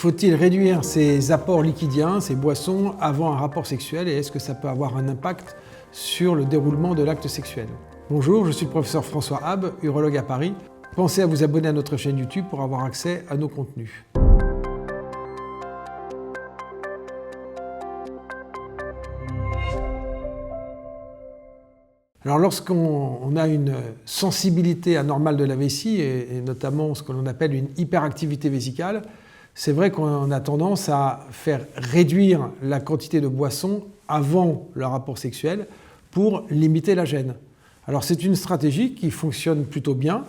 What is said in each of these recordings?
Faut-il réduire ses apports liquidiens, ses boissons, avant un rapport sexuel et est-ce que ça peut avoir un impact sur le déroulement de l'acte sexuel? Bonjour, je suis le professeur François Habb, urologue à Paris. Pensez à vous abonner à notre chaîne YouTube pour avoir accès à nos contenus. Alors lorsqu'on a une sensibilité anormale de la vessie, et notamment ce que l'on appelle une hyperactivité vésicale, c'est vrai qu'on a tendance à faire réduire la quantité de boissons avant le rapport sexuel pour limiter la gêne. Alors c'est une stratégie qui fonctionne plutôt bien,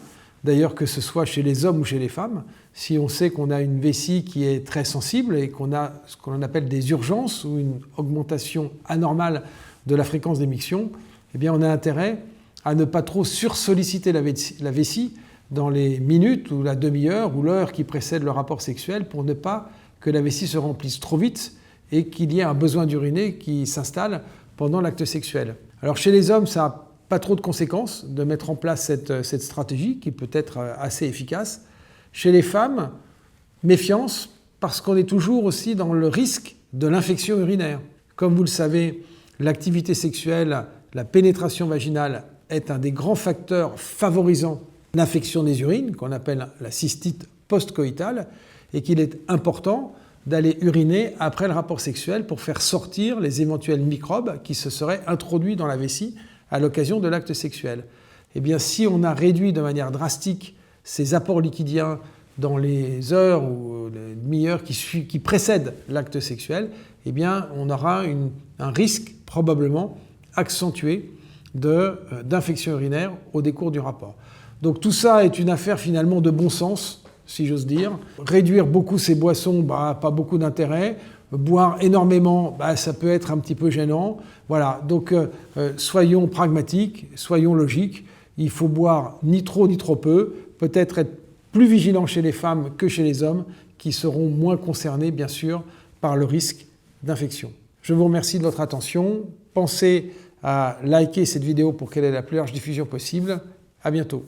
d'ailleurs que ce soit chez les hommes ou chez les femmes. Si on sait qu'on a une vessie qui est très sensible et qu'on a ce qu'on appelle des urgences ou une augmentation anormale de la fréquence d'émission, eh bien on a intérêt à ne pas trop sursolliciter la vessie dans les minutes ou la demi-heure ou l'heure qui précède le rapport sexuel pour ne pas que la vessie se remplisse trop vite et qu'il y ait un besoin d'uriner qui s'installe pendant l'acte sexuel. Alors chez les hommes, ça n'a pas trop de conséquences de mettre en place cette stratégie qui peut être assez efficace. Chez les femmes, méfiance parce qu'on est toujours aussi dans le risque de l'infection urinaire. Comme vous le savez, l'activité sexuelle, la pénétration vaginale est un des grands facteurs favorisant l'infection des urines, qu'on appelle la cystite post-coïtale, et qu'il est important d'aller uriner après le rapport sexuel pour faire sortir les éventuels microbes qui se seraient introduits dans la vessie à l'occasion de l'acte sexuel. Eh bien, si on a réduit de manière drastique ces apports liquidiens dans les heures ou les demi-heures qui précèdent l'acte sexuel, eh bien, on aura un risque probablement accentué d'infection urinaire au décours du rapport. Donc tout ça est une affaire finalement de bon sens, si j'ose dire. Réduire beaucoup ces boissons, pas beaucoup d'intérêt. Boire énormément, ça peut être un petit peu gênant. Voilà, donc soyons pragmatiques, soyons logiques. Il faut boire ni trop ni trop peu. Peut-être être plus vigilant chez les femmes que chez les hommes, qui seront moins concernés, bien sûr, par le risque d'infection. Je vous remercie de votre attention. Pensez à liker cette vidéo pour qu'elle ait la plus large diffusion possible. À bientôt.